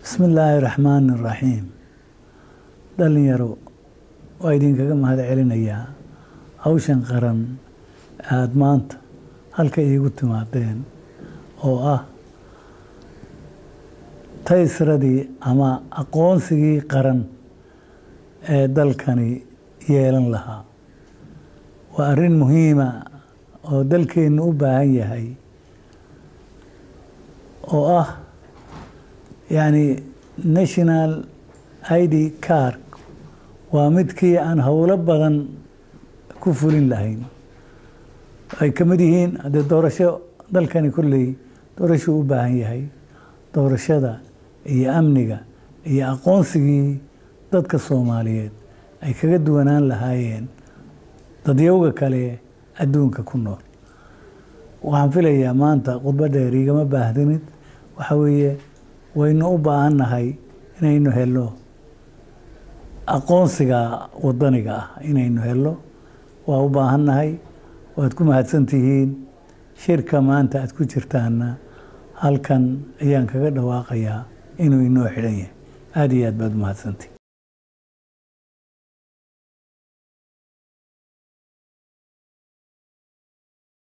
بسم الله الرحمن الرحيم. dhalinyaro waa idinkaga mahad celinayaa hawshan qaran aad maanta halka iigu timaadeen oo ah taysradii ama aqoonsigii qaran ee dalkani yeelan lahaa. waa arrin muhiima oo dalkeenu u baahan yahay oo ah national ID card waa midkii aan howlo badan ku fulin lahayn. ay ka mid yihiin haddii doorasho dalkani kulley doorasho u baahan yahay, doorashada iyo amniga iyo aqoonsigii dadka Soomaaliyeed ay kaga duwanaan lahaayeen dadyowga kale adduunka ku nool. waxaan filayaa maanta khudbadda igama baahdinid, waxa weeye waynu u baahannahay inaynu helo aqoonsiga wadaniga ah inaynu helo. waa u baahannahay. waad ku mahadsantihiin. shirka maanta aad ku jirtaana halkan ayaan kaga dhawaaqayaa inuu inoo xidhan yahay. aad iyo aad baad u mahadsantihiin.